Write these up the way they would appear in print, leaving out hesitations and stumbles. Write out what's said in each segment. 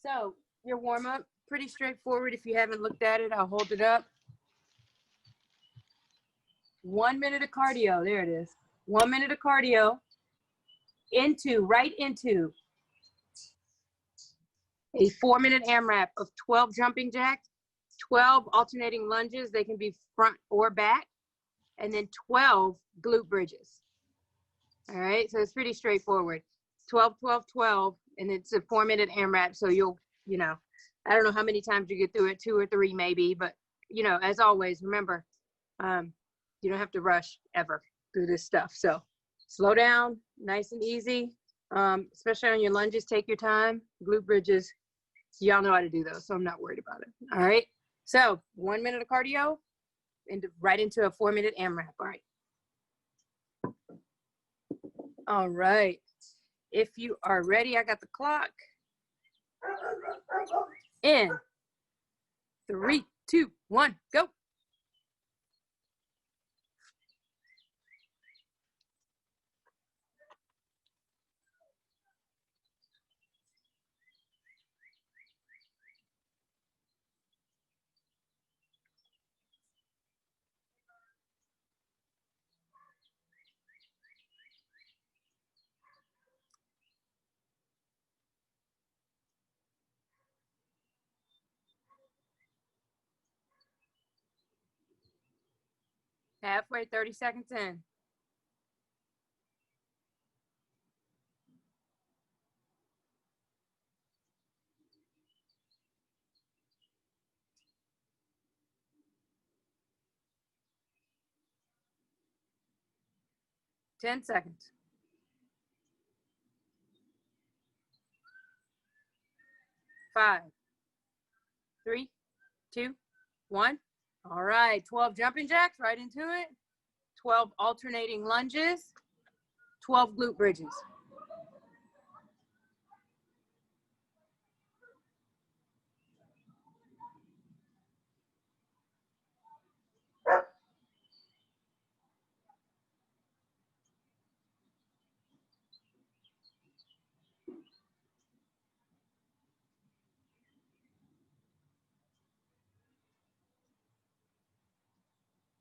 So your warm-up, pretty straightforward. If you haven't looked at it, I'll hold it up. 1 minute of cardio, there it is. 1 minute of cardio right into a 4-minute AMRAP of 12 jumping jacks, 12 alternating lunges. They can be front or back, and then 12 glute bridges. All right, so it's pretty straightforward. 12, 12, 12, and it's a 4-minute AMRAP. So you'll, I don't know how many times you get through it, 2 or 3 maybe, but as always, remember, you don't have to rush ever through this stuff. So slow down, nice and easy, especially on your lunges, take your time. Glute bridges, y'all know how to do those, so I'm not worried about it. All right, so 1 minute of cardio and right into a 4-minute AMRAP. All right, if you are ready, I got the clock. In 3, 2, 1, go. Halfway, 30 seconds in. Ten seconds. 5, 3, 2, 1. All right, 12 jumping jacks, right into it. 12 alternating lunges, 12 glute bridges.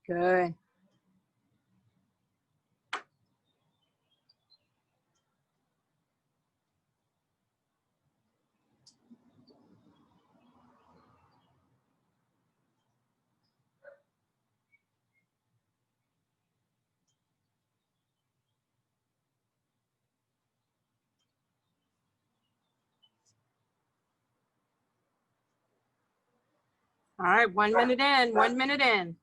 Good. All right, 1 minute in, 1 minute in.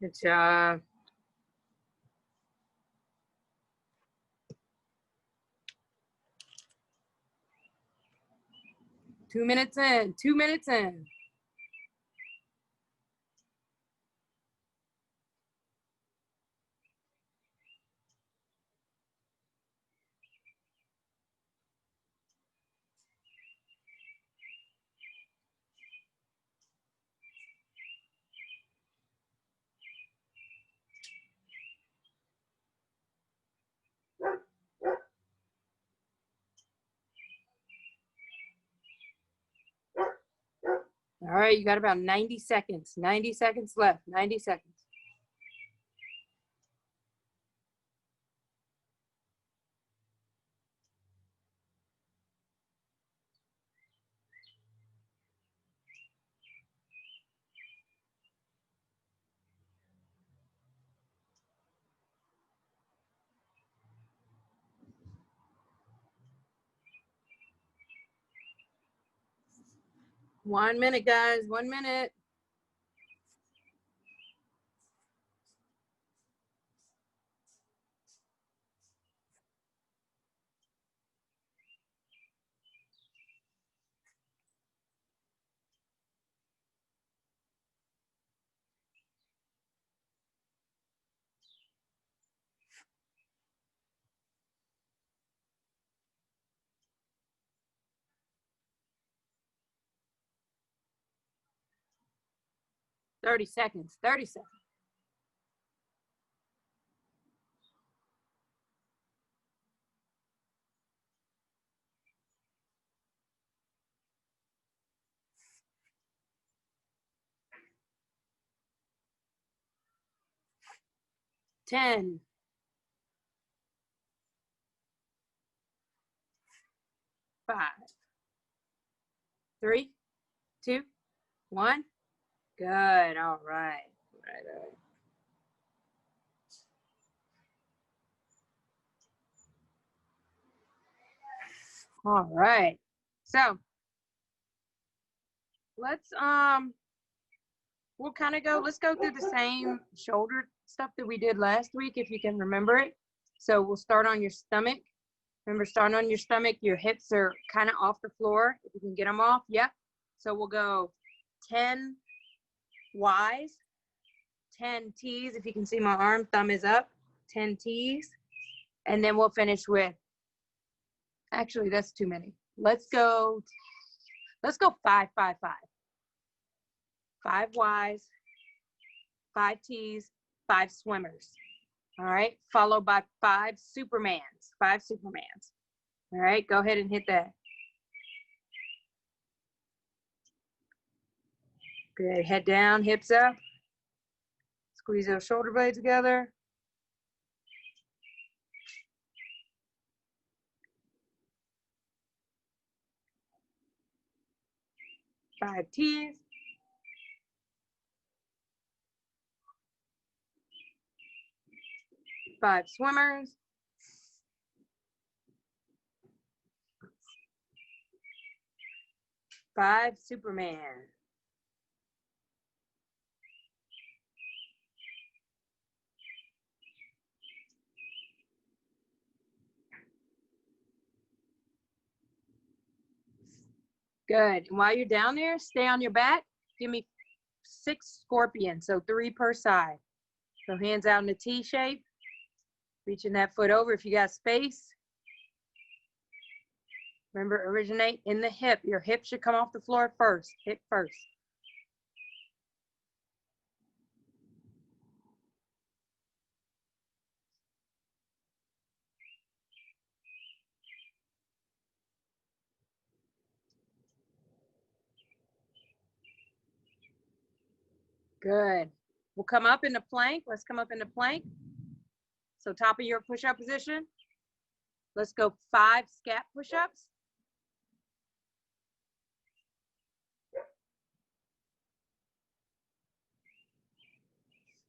Good job. Two minutes in, 2 minutes in. All right, you got about 90 seconds. 90 seconds left, 90 seconds. 1 minute, guys, 1 minute. Thirty seconds, 30 seconds. 10, 5, 3, 2, 1. Good. All right. All right. So let's let's go through the same shoulder stuff that we did last week, if you can remember it. So we'll start on your stomach. Remember, starting on your stomach, your hips are kind of off the floor. If you can get them off, yep. So we'll go 10 Ys, 10 Ts. If you can see my arm, thumb is up, 10 Ts. And then we'll finish with, actually, that's too many. Let's go 5, 5, 5. 5 Ys, 5 Ts, 5 swimmers. All right, followed by 5 Supermans, 5 Supermans. All right, go ahead and hit that. Good, head down, hips up. Squeeze those shoulder blades together. Five Ts. Five swimmers. 5 Superman. Good. And while you're down there, stay on your back. Give me 6 scorpions, so 3 per side. So hands out in a T shape. Reaching that foot over if you got space. Remember, originate in the hip. Your hip should come off the floor first. Hip first. Good. We'll come up in the plank. Let's come up in the plank. So top of your push-up position. Let's go 5 scat push-ups.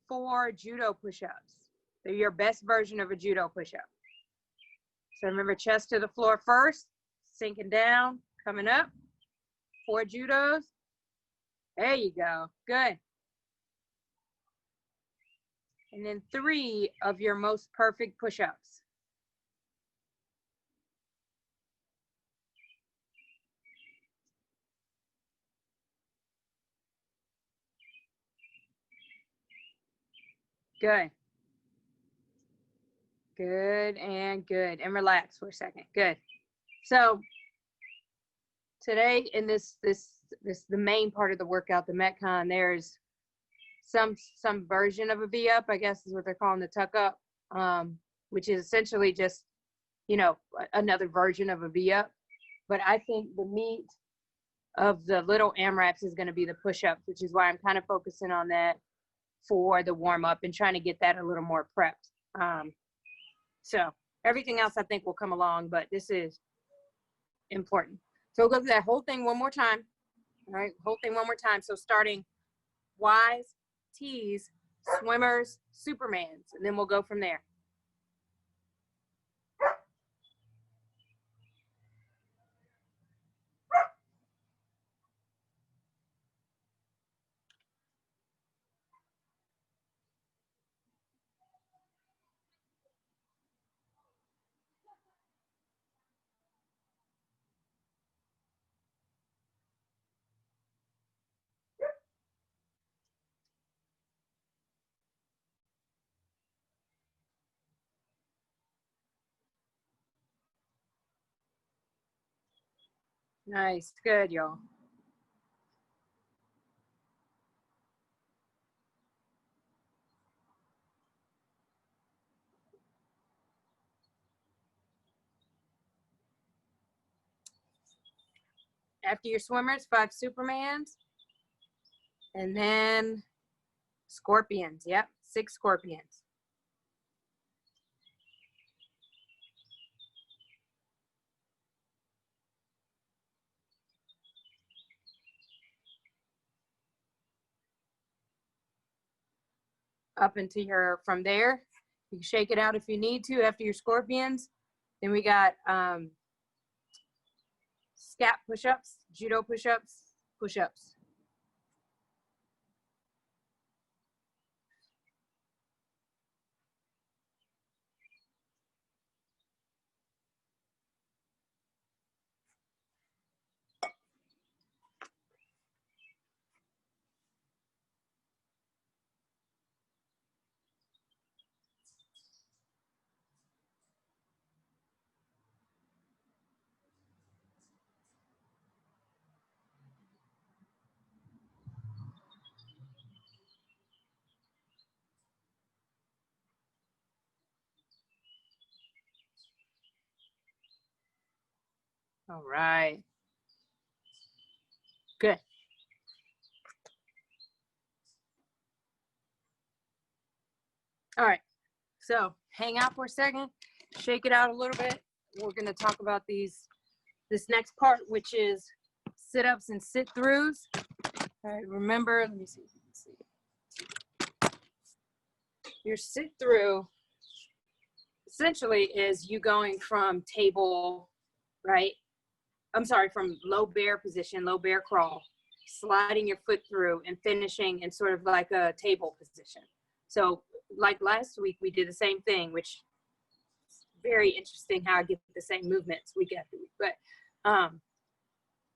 4 judo push-ups. They're your best version of a judo push-up. So remember, chest to the floor first, sinking down, coming up. 4 judos. There you go. Good. And then 3 of your most perfect push-ups. Good. Good and good. And relax for a second. Good. So today in this the main part of the workout, the Metcon, there's some version of a V-up, I guess is what they're calling the tuck up, which is essentially just, you know, another version of a V-up. But I think the meat of the little AMRAPs is going to be the push-ups, which is why I'm kind of focusing on that for the warm-up and trying to get that a little more prepped. So everything else I think will come along, but this is important. So we'll go through that whole thing one more time. All right, whole thing one more time. So starting Ys, Ts, swimmers, Supermans, and then we'll go from there. Nice. Good, y'all. After your swimmers, 5 Supermans. And then scorpions. Yep, 6 scorpions. Up into your, from there, you can shake it out if you need to after your scorpions. Then we got scat push-ups, judo push-ups, push-ups. All right. Good. All right. So hang out for a second, shake it out a little bit. We're going to talk about this next part, which is sit-ups and sit-throughs. All right, remember, let me see if you can see. Your sit-through essentially is you going from table, right? I'm sorry, from low bear position, low bear crawl, sliding your foot through and finishing in sort of like a table position. So like last week, we did the same thing, which is very interesting how I get the same movements week after week. But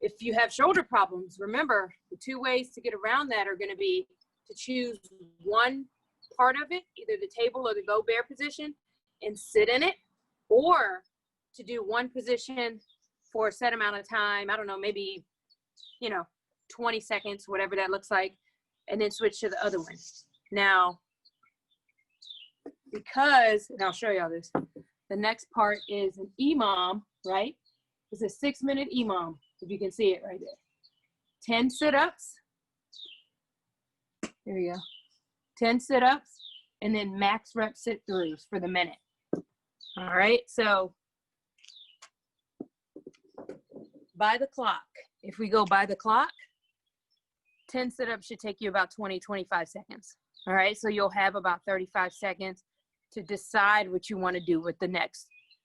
if you have shoulder problems, remember the 2 ways to get around that are going to be to choose one part of it, either the table or the low bear position, and sit in it, or to do one position for a set amount of time. I don't know, maybe, 20 seconds, whatever that looks like, and then switch to the other one. Now, because, and I'll show y'all this, the next part is an EMOM, right? It's a 6-minute EMOM, if you can see it right there. 10 sit-ups. There you go. 10 sit-ups, and then max rep sit-throughs for the minute. All right, so by the clock, if we go by the clock, 10 sit-ups should take you about 20, 25 seconds. All right, so you'll have about 35 seconds to decide what you want to do with the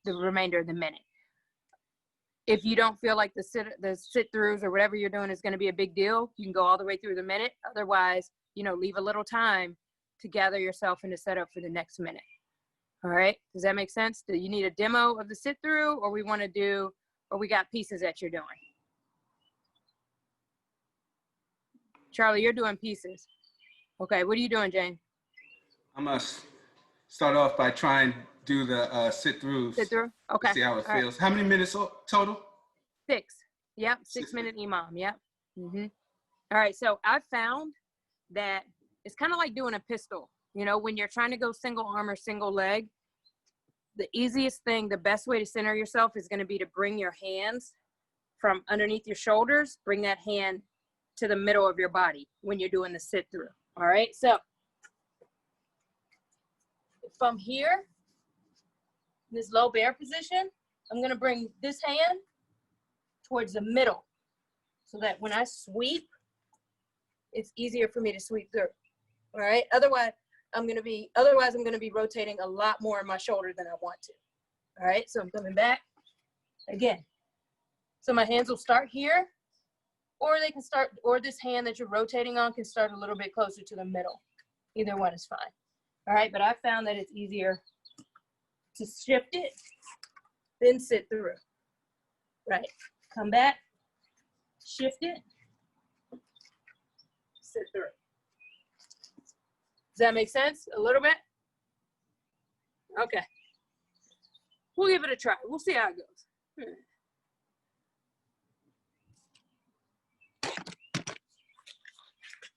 remainder of the minute. If you don't feel like the sit-throughs or whatever you're doing is going to be a big deal, you can go all the way through the minute. Otherwise, leave a little time to gather yourself and to set up for the next minute. All right, does that make sense? Do you need a demo of the sit-through, or we got pieces that you're doing? Charlie, you're doing pieces. Okay, what are you doing, Jane? I must start off by trying to do the sit-throughs. Sit-through? Okay. See how it feels. Right. How many minutes total? 6. Yep, 6-minute EMOM. Yep. Mm-hmm. All right, so I've found that it's kind of like doing a pistol. When you're trying to go single arm or single leg, the easiest thing, the best way to center yourself is going to be to bring your hands from underneath your shoulders, bring that hand to the middle of your body when you're doing the sit-through. All right, so from here, this low bear position, I'm going to bring this hand towards the middle so that when I sweep, it's easier for me to sweep through. All right, otherwise I'm going to be rotating a lot more in my shoulder than I want to. All right, so I'm coming back again. So my hands will start here, or they can start, or this hand that you're rotating on can start a little bit closer to the middle. Either one is fine. All right, but I found that it's easier to shift it, then sit through. Right, come back, shift it, sit through. Does that make sense? A little bit? Okay. We'll give it a try. We'll see how it goes.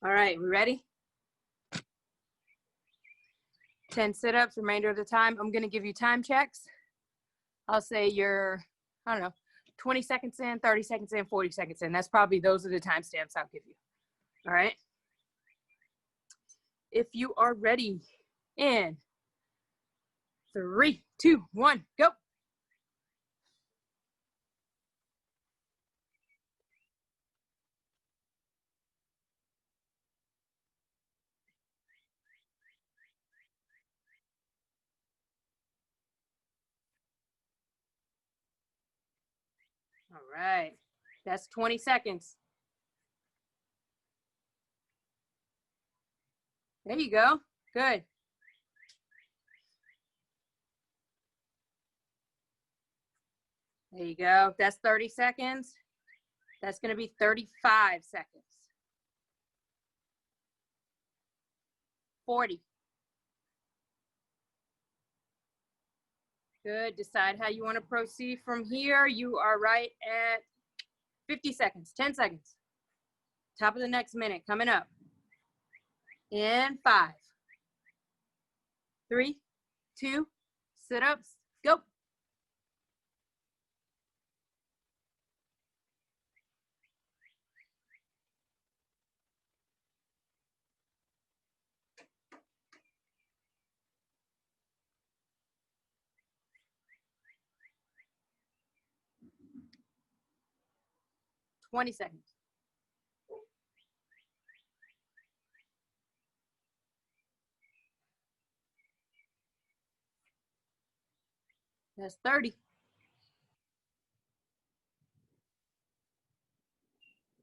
All right, we ready? 10 sit-ups, remainder of the time. I'm gonna give you time checks. I'll say you're, I don't know, 20 seconds in, 30 seconds in, 40 seconds in. That's probably, those are the timestamps I'll give you. All right. If you are ready, in 3, 2, 1, go. All right, that's 20 seconds. There you go, good. There you go, that's 30 seconds. That's gonna be 35 seconds. 40. Good, decide how you wanna proceed from here. You are right at 50 seconds, 10 seconds. Top of the next minute, coming up. In 5, 3, 2, sit-ups, go. Twenty seconds. That's 30.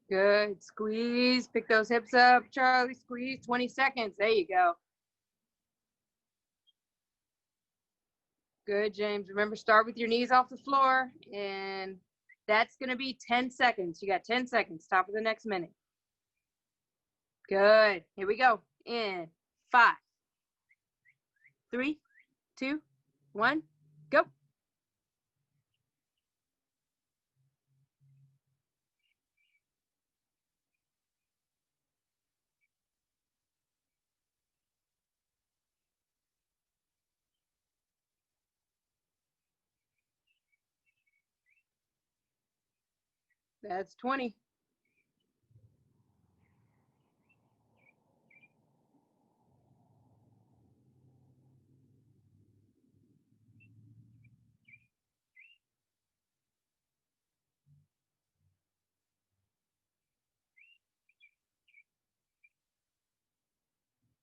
Good, squeeze, pick those hips up, Charlie, squeeze, 20 seconds, there you go. Good, James, remember, start with your knees off the floor, and that's gonna be 10 seconds. You got 10 seconds, top of the next minute. Good, here we go, in 5, 3, 2, 1, go. That's 20.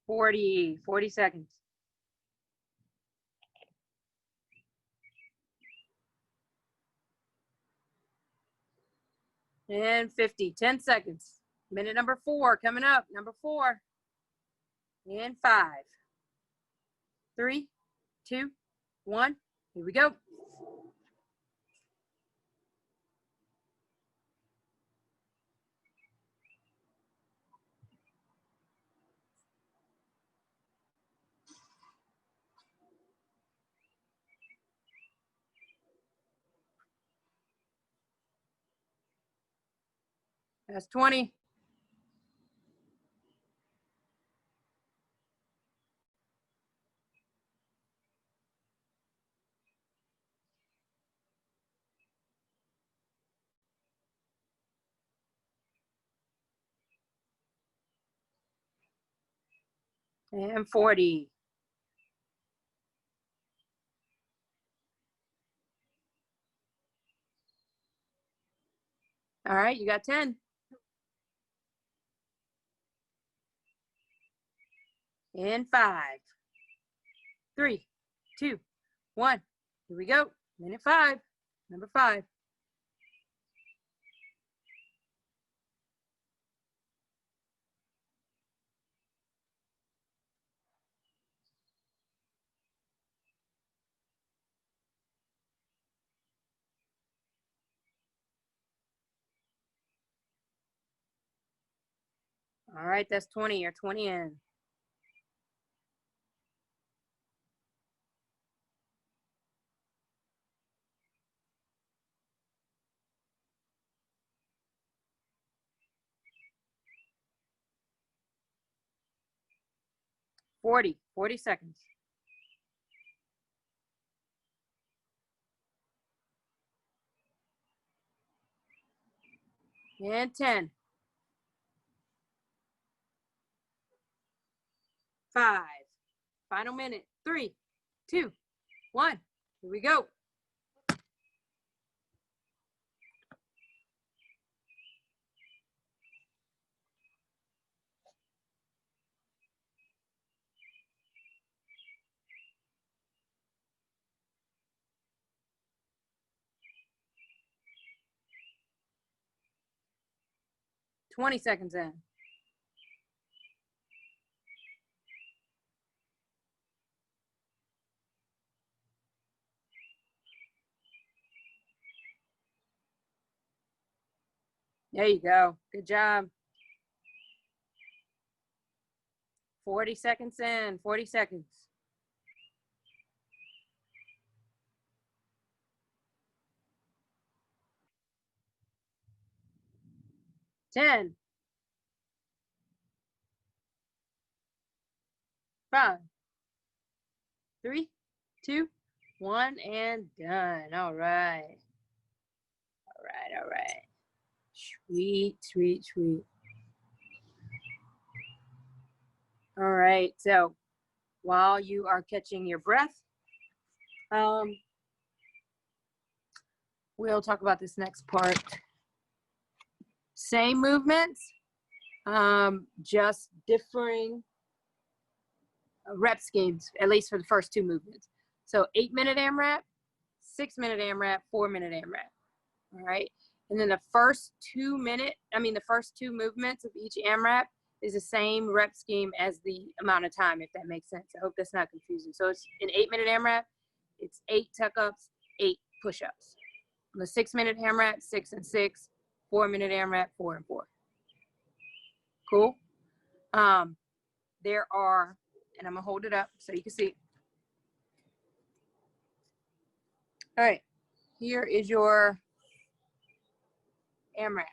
Forty seconds. And 50, 10 seconds. Minute number 4 coming up, number 4. And 5, 3, 2, 1, here we go. That's 20. And 40. All right, you got 10. In 5, 3, 2, 1. Here we go. Minute 5, number 5. All right, that's 20. You're 20 in. 40 seconds. And 10. 5. Final minute. 3, 2, 1. Here we go. Twenty seconds in. There you go. Good job. 40 seconds in. 40 seconds. 10. 5, 3, 2, 1, and done. All right. All right. Sweet, sweet, sweet. All right. So while you are catching your breath, we'll talk about this next part. Same movements, just differing rep schemes, at least for the first 2 movements. So 8-minute AMRAP, 6-minute AMRAP, 4-minute AMRAP. All right. And then the first 2 movements of each AMRAP is the same rep scheme as the amount of time, if that makes sense. I hope that's not confusing. So it's an 8-minute AMRAP, it's 8 tuck-ups, 8 push-ups. On the 6-minute AMRAP, 6 and 6, 4-minute AMRAP, 4 and 4. Cool. There are, and I'm gonna hold it up so you can see. All right, here is your AMRAP.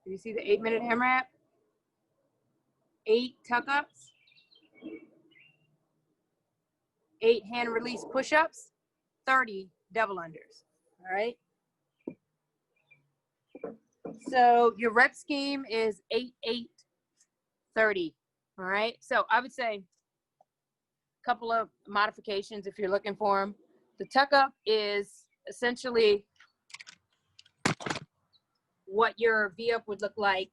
You see the 8-minute AMRAP? 8 tuck-ups, 8 hand release push-ups, 30 double unders. All right. So your rep scheme is 8, 8, 30. All right. So I would say a couple of modifications if you're looking for them. The tuck-up is essentially what your V-up would look like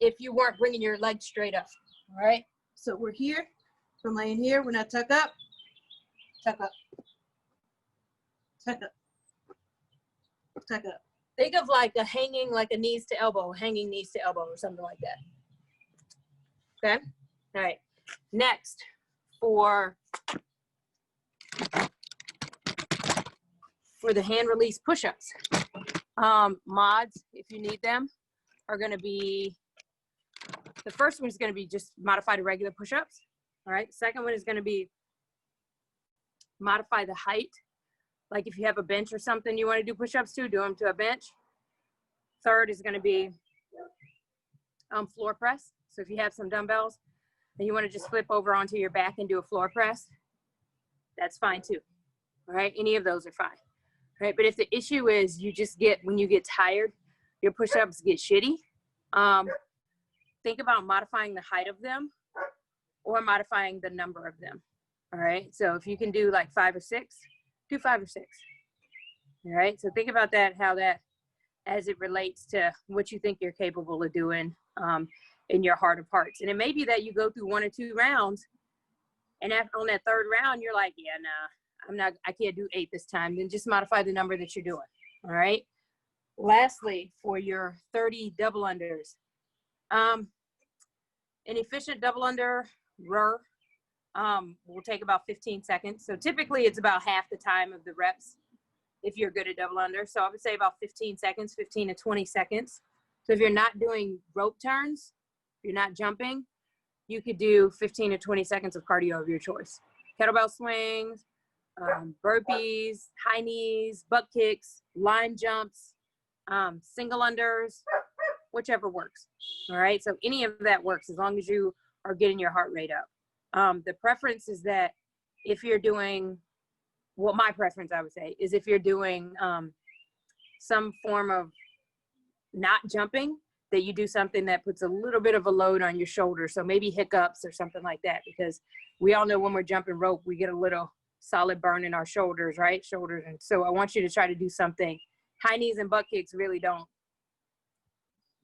if you weren't bringing your legs straight up. All right. So we're here. So I'm laying here. When I tuck up, tuck up, tuck up, tuck up. Think of like a hanging, like a knees to elbow, hanging knees to elbow or something like that. Okay. All right. Next, for the hand release push-ups, mods, if you need them, are going to be, the first one is going to be just modify to regular push-ups. All right. Second one is going to be modify the height. Like if you have a bench or something you want to do push-ups to, do them to a bench. Third is going to be floor press. So if you have some dumbbells and you want to just flip over onto your back and do a floor press, that's fine too. All right. Any of those are fine. All right. But if the issue is you just get, when you get tired, your push-ups get shitty, think about modifying the height of them or modifying the number of them. All right. So if you can do like 5 or 6, do 5 or 6. All right. So think about that, how that, as it relates to what you think you're capable of doing in your heart of hearts. And it may be that you go through 1 or 2 rounds, and on that 3rd round, you're like, yeah, nah, I can't do 8 this time. Then just modify the number that you're doing. All right. Lastly, for your 30 double unders, an efficient double under row will take about 15 seconds. So typically it's about half the time of the reps if you're good at double under. So I would say about 15 seconds, 15 to 20 seconds. So if you're not doing rope turns, if you're not jumping, you could do 15 to 20 seconds of cardio of your choice. Kettlebell swings, burpees, high knees, butt kicks, line jumps, single unders, whichever works. All right, so any of that works as long as you are getting your heart rate up. The preference is that if you're doing, well, my preference, I would say, is if you're doing some form of not jumping, that you do something that puts a little bit of a load on your shoulder. So maybe hiccups or something like that, because we all know when we're jumping rope, we get a little solid burn in our shoulders, right? Shoulders. And so I want you to try to do something. High knees and butt kicks really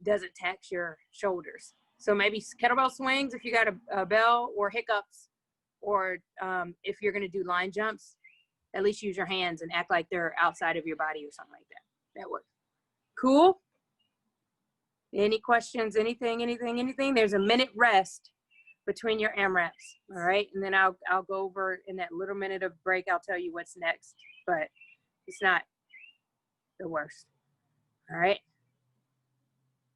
doesn't tax your shoulders. So maybe kettlebell swings if you got a bell, or hiccups, or if you're going to do line jumps, at least use your hands and act like they're outside of your body or something like that. That works. Cool. Any questions? Anything? There's a minute rest between your AMRAPs. All right. And then I'll go over in that little minute of break. I'll tell you what's next, but it's not the worst. All right.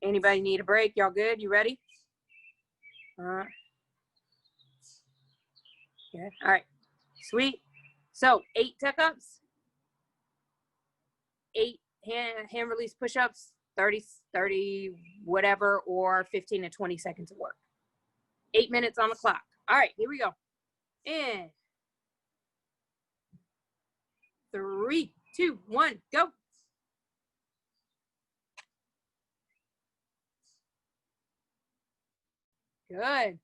Anybody need a break? Y'all good? You ready? Yeah. All right. Sweet. So 8 tuck-ups, 8 hand release push-ups, 30 whatever, or 15 to 20 seconds of work. 8 minutes on the clock. All right, here we go. And 3, 2, 1, go. Good.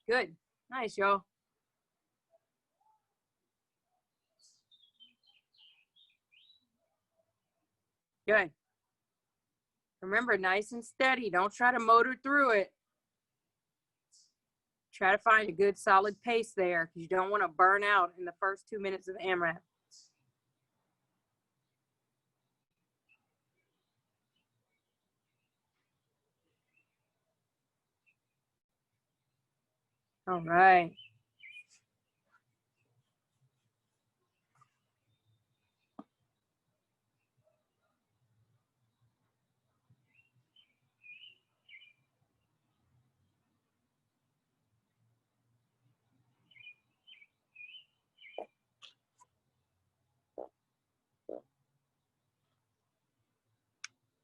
Good. Nice, y'all. Good. Remember, nice and steady. Don't try to motor through it. Try to find a good solid pace there, because you don't want to burn out in the first 2 minutes of AMRAP. All right.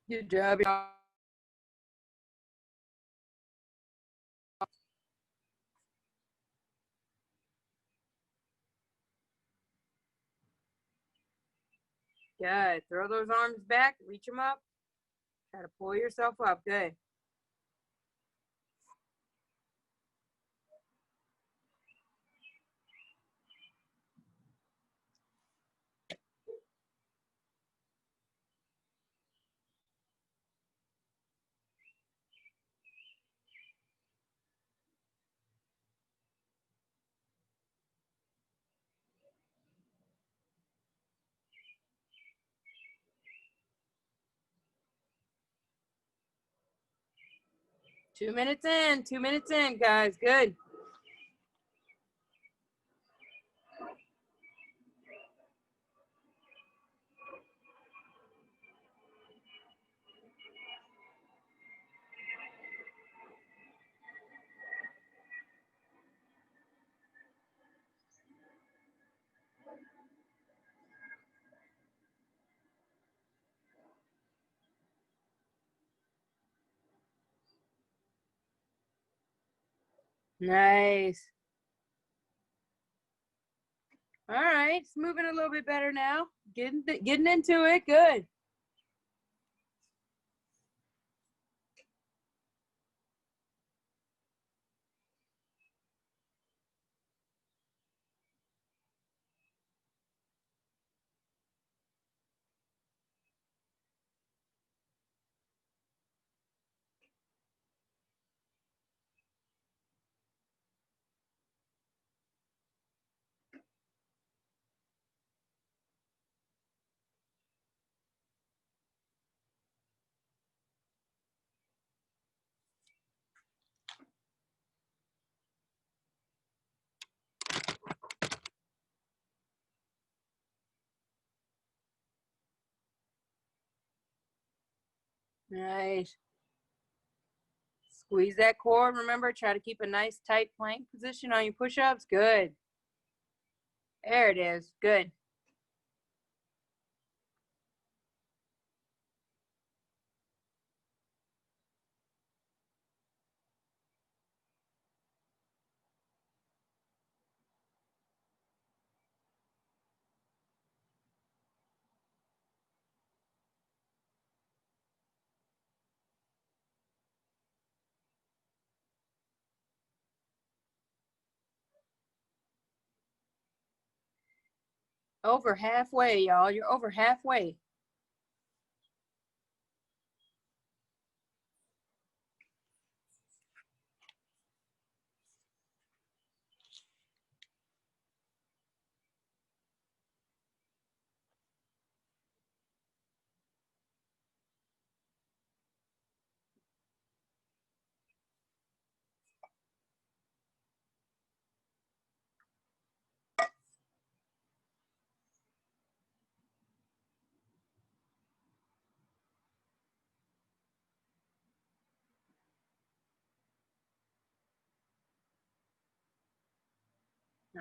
Good job, y'all. Good. Throw those arms back, reach them up. Try to pull yourself up. Good. Two minutes in, guys. Good. Nice. All right, it's moving a little bit better now. Getting into it. Good. Nice. Squeeze that core. Remember, try to keep a nice tight plank position on your push-ups. Good. There it is. Good. Over halfway, y'all. You're over halfway.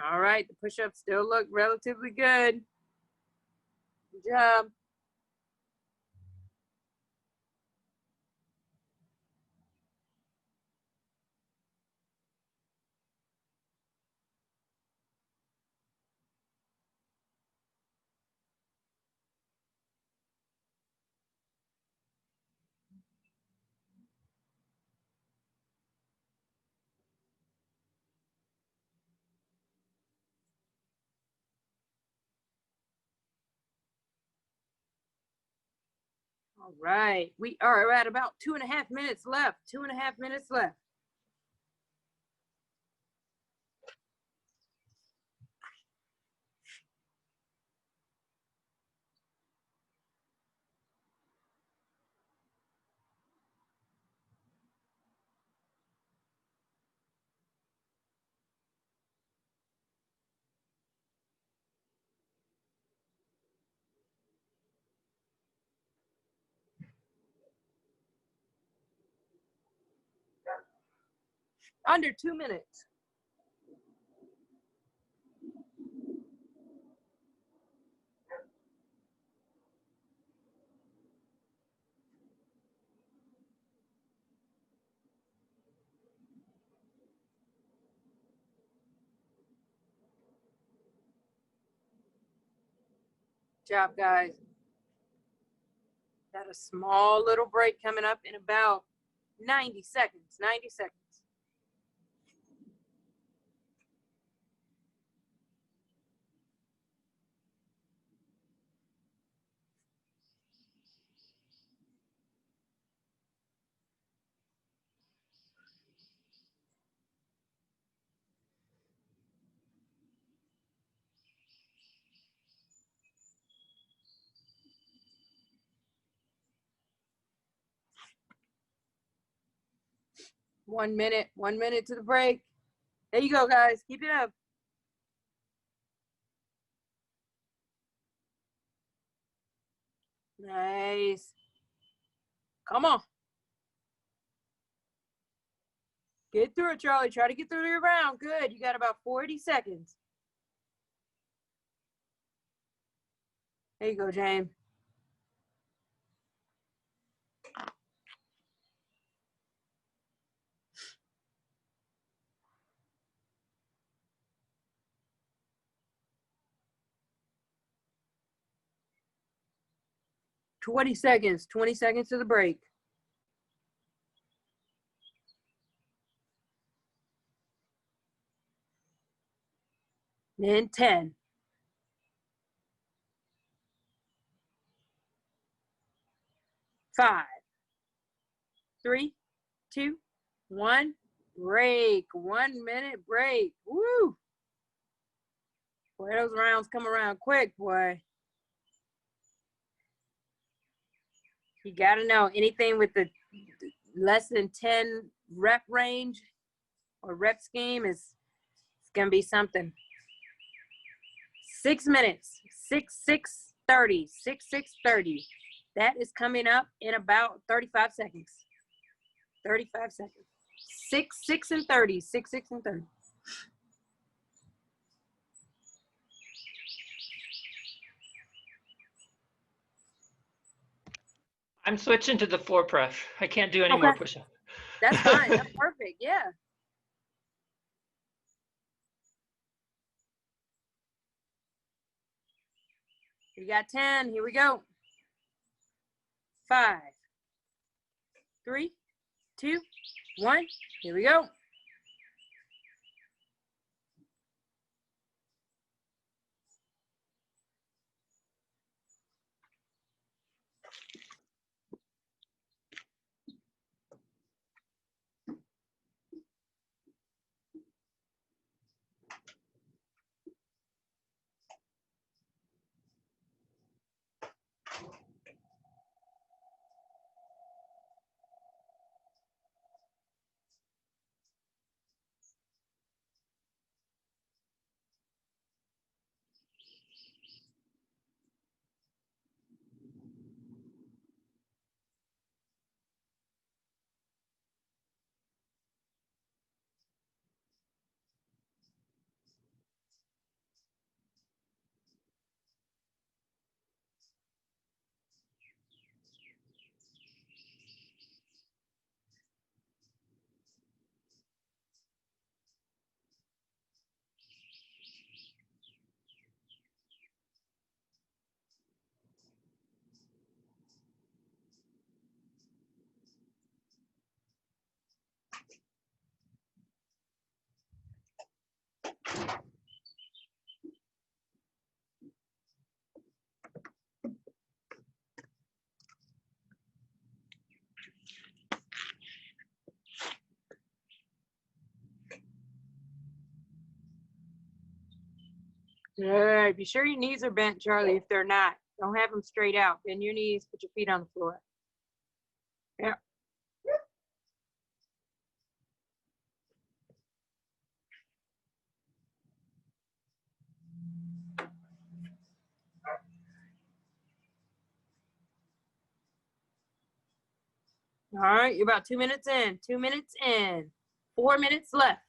All right, the push-ups still look relatively good. Good job. All right, we are at about 2.5 minutes left. 2.5 minutes left. Under 2 minutes. Good job, guys. Got a small little break coming up in about 90 seconds. 90 seconds. One minute to the break. There you go, guys. Keep it up. Nice. Come on. Get through it, Charlie. Try to get through your round. Good. You got about 40 seconds. There you go, James. $20 seconds. 20 seconds to the break. Then 10. 5, 3, 2, 1. Break. 1 minute break. Woo! Boy, those rounds come around quick, boy. You got to know anything with the less than 10 rep range or rep scheme is going to be something. 6 minutes. 6:30. 6:30. That is coming up in about 35 seconds. 35 seconds. 6, 6, and 30. 6, 6, and 30. I'm switching to the 4 press. I can't do any more push-ups. That's fine. That's perfect. Yeah. You got 10. Here we go. 5, 3, 2, 1. Here we go. All right, be sure your knees are bent, Charlie. If they're not, don't have them straight out. Bend your knees, put your feet on the floor. Yeah. All right, you're about 2 minutes in. 2 minutes in. 4 minutes left.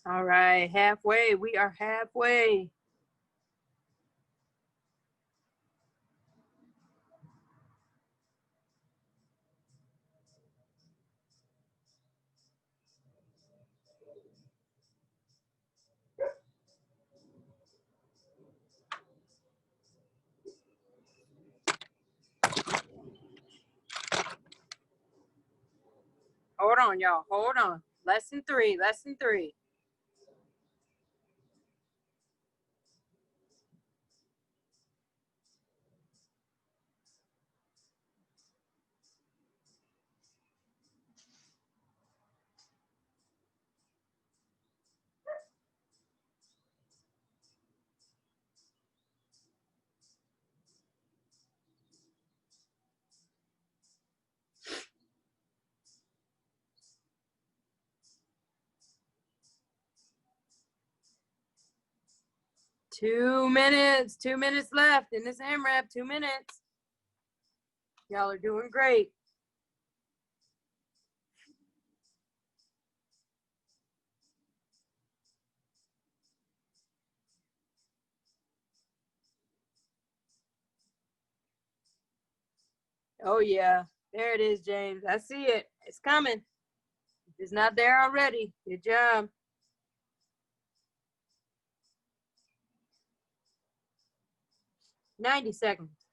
All right, halfway. We are halfway. Hold on, y'all. Hold on. Less than 3. Less than 3. Two minutes left in this AMRAP. 2 minutes. Y'all are doing great. Oh yeah, there it is, James. I see it. It's coming. If it's not there already, good job. 90 seconds.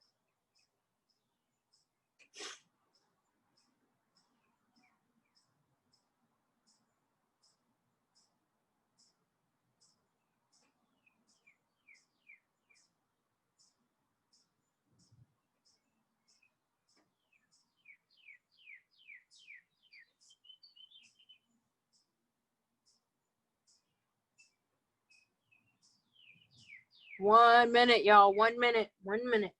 One minute, y'all. 1 minute. 1 minute.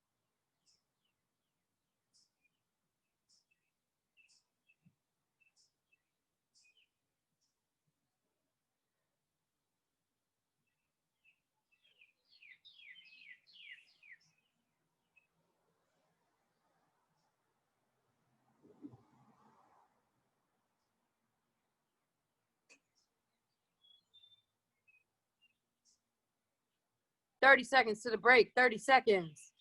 Thirty seconds to the break. 30 seconds.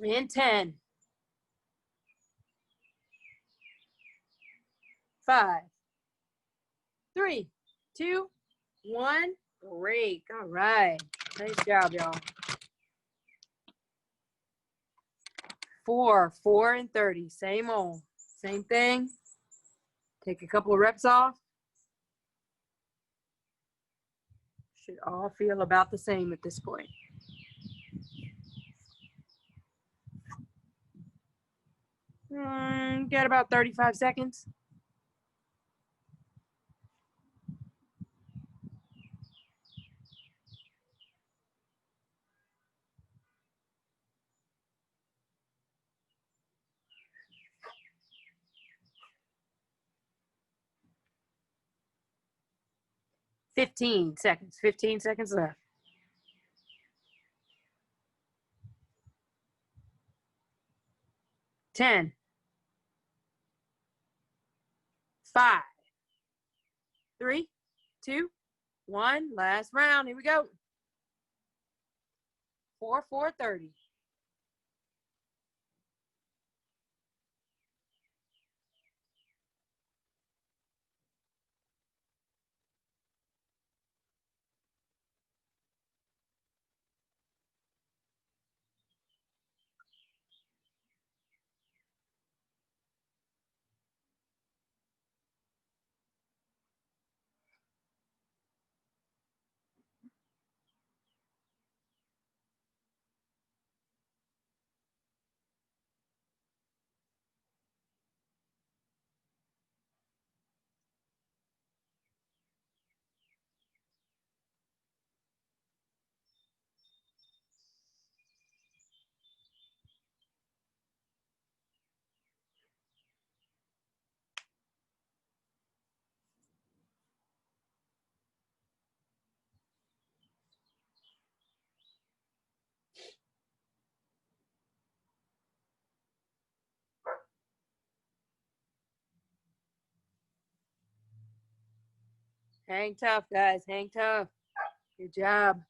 In 10. 5, 3, 2, 1. Break. All right. Nice job, y'all. 4, 4 and 30. Same old. Same thing. Take a couple of reps off. Should all feel about the same at this point. Got about 35 seconds. Fifteen seconds. 15 seconds left. 10. 5, 3, 2, 1. Last round. Here we go. 4, 4, 30. Hang tough, guys. Hang tough. Good job.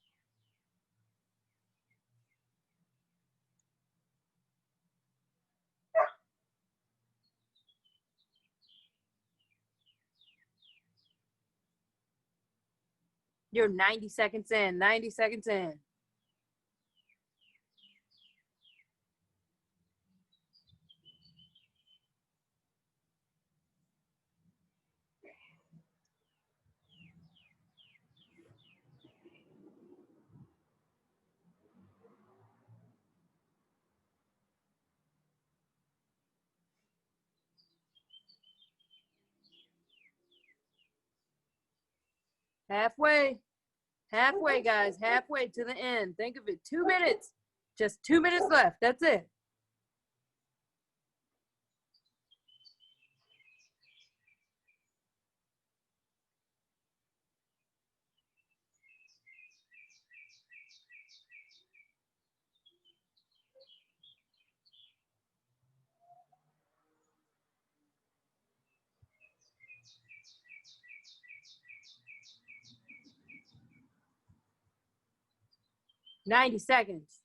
You're 90 seconds in. 90 seconds in. Halfway. Halfway, guys. Halfway to the end. Think of it. 2 minutes. Just 2 minutes left. That's it. 90 seconds.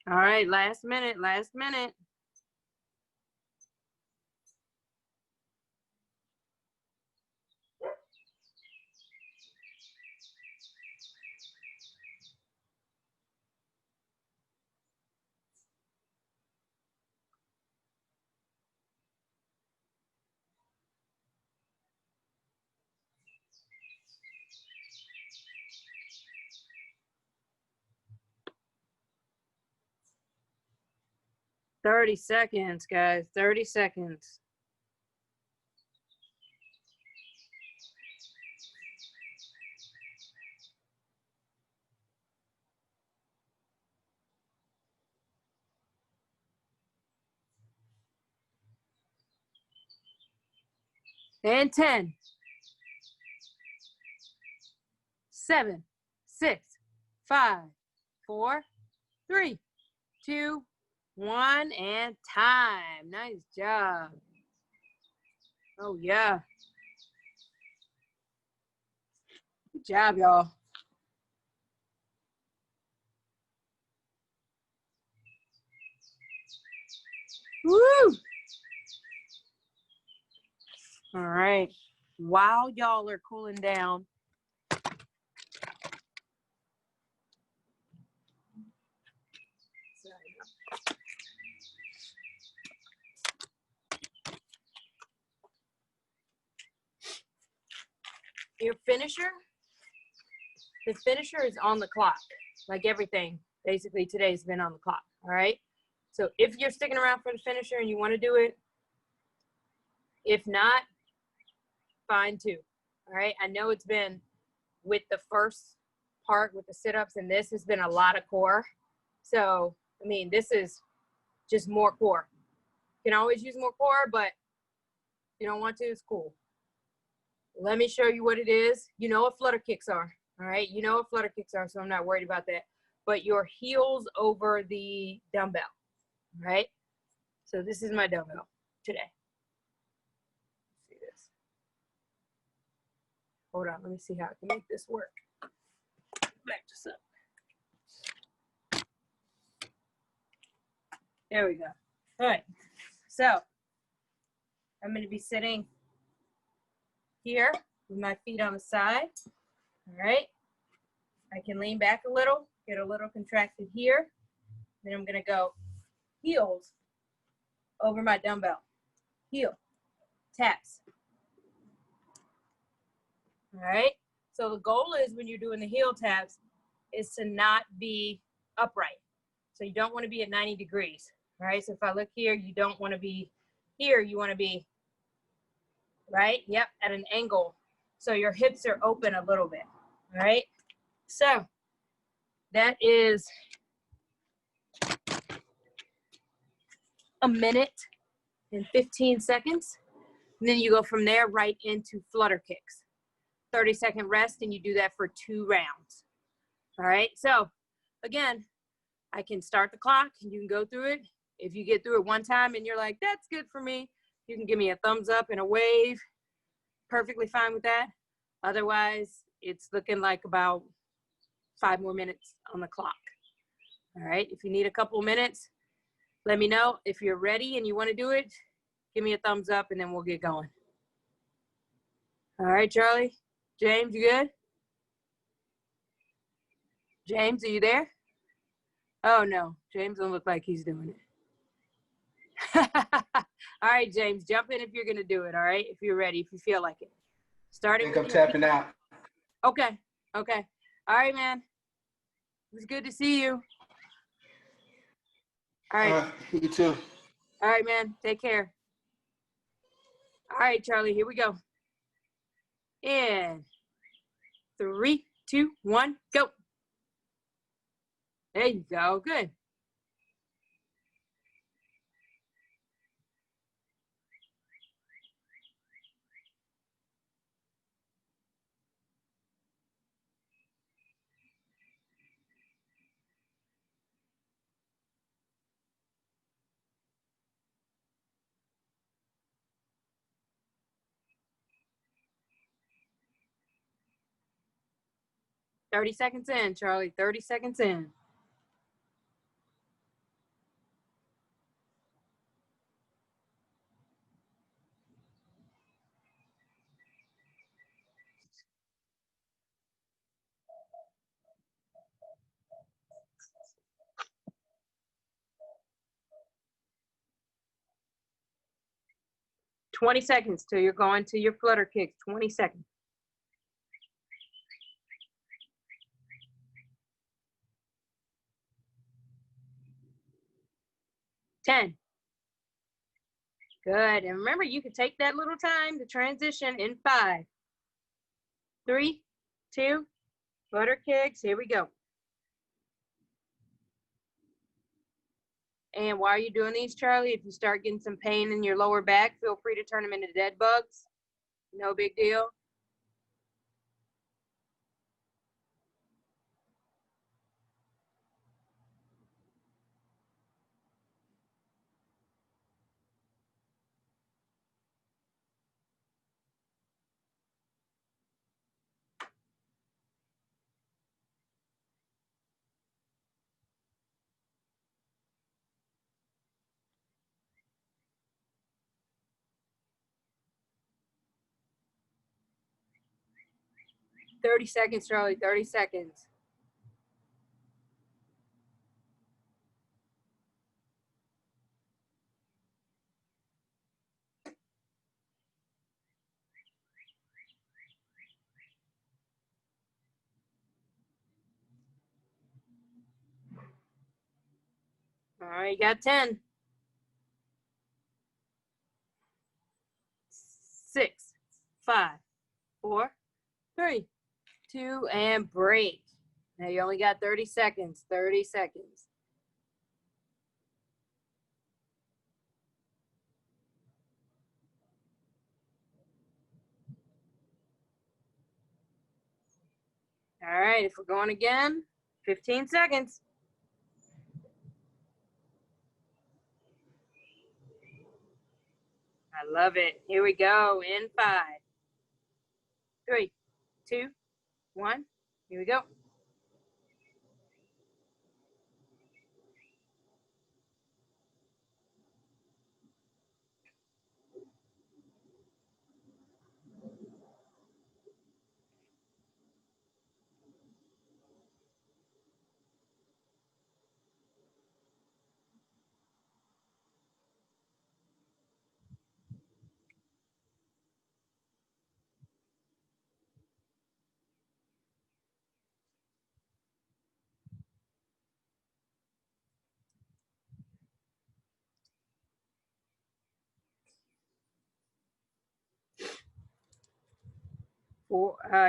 All right, last minute, last minute. Thirty seconds, guys, 30 seconds. And 10, 7, 6, 5, 4, 3, 2, 1, and time. Nice job. Oh, yeah. Good job, y'all. Woo! All right. While y'all are cooling down, your finisher, the finisher is on the clock, like everything. Basically, today's been on the clock, all right? So if you're sticking around for the finisher and you want to do it, if not, fine too, all right? I know it's been with the first part with the sit-ups, and this has been a lot of core. So, I mean, this is just more core. You can always use more core, but if you don't want to, it's cool. Let me show you what it is. You know what flutter kicks are, all right? You know what flutter kicks are, so I'm not worried about that. But your heels over the dumbbell, all right? So this is my dumbbell today. Let's see this. Hold on, let me see how I can make this work. Back this up. There we go. All right, so I'm gonna be sitting here with my feet on the side, all right? I can lean back a little, get a little contracted here. Then I'm gonna go heels over my dumbbell. Heel, taps. All right, so the goal is when you're doing the heel taps is to not be upright. So you don't wanna be at 90 degrees, all right? So if I look here, you don't wanna be here, you wanna be, right? Yep, at an angle. So your hips are open a little bit, all right? So that is a minute and 15 seconds. And then you go from there right into flutter kicks. 30-second rest, and you do that for 2 rounds. All right, so again, I can start the clock and you can go through it. If you get through it one time and you're like, that's good for me, you can give me a thumbs up and a wave. Perfectly fine with that. Otherwise, it's looking like about 5 more minutes on the clock. All right, if you need a couple of minutes, let me know. If you're ready and you want to do it, give me a thumbs up and then we'll get going. All right, Charlie. James, you good? James, are you there? Oh no, James don't look like he's doing it. All right, James, jump in if you're gonna do it, all right? If you're ready, if you feel like it. Starting I think I'm tapping out. Okay, okay. All right, man. It was good to see you. All right. You too. All right, man. Take care. All right, Charlie, here we go. In 3, 2, 1, go. There you go. Good. 30 seconds in, Charlie. 30 seconds in. Twenty seconds till you're going to your flutter kicks. 20 seconds. 10. Good. And remember, you can take that little time to transition in 5, 3, 2, flutter kicks. Here we go. And while you're doing these, Charlie, if you start getting some pain in your lower back, feel free to turn them into dead bugs. No big deal. "30 seconds, Charlie, 30 seconds. All right, you got 10. 6, 5, 4, 3, 2, and break. Now you only got 30 seconds. 30 seconds. All right, if we're going again, 15 seconds. I love it. Here we go in 5, 3, 2, 1. Here we go.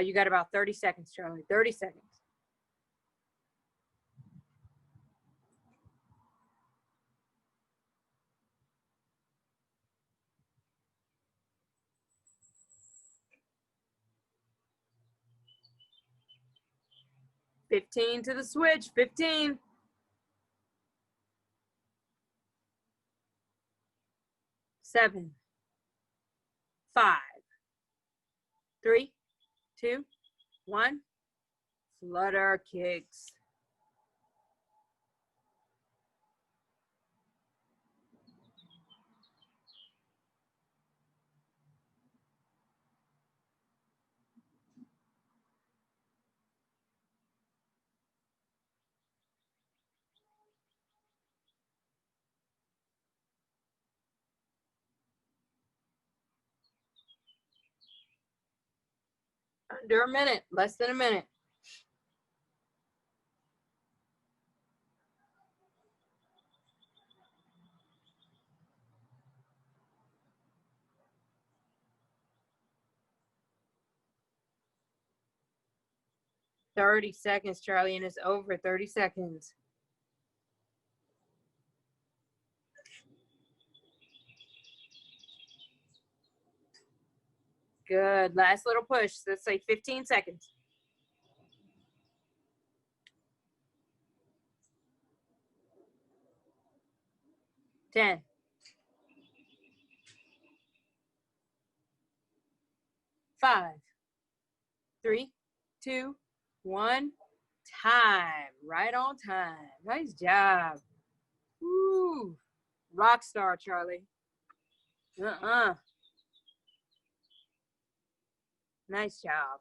You got about 30 seconds, Charlie. 30 seconds. "15 to the switch. 15. 7, 5, 3, 2, 1. Flutter kicks. Under a minute. Less than a minute. "30 seconds, Charlie, and it's over. 30 seconds. Good. Last little push. Let's say 15 seconds. 10. 5, 3, 2, One time, right on time. Nice job. Woo. Rock star, Charlie. Nice job.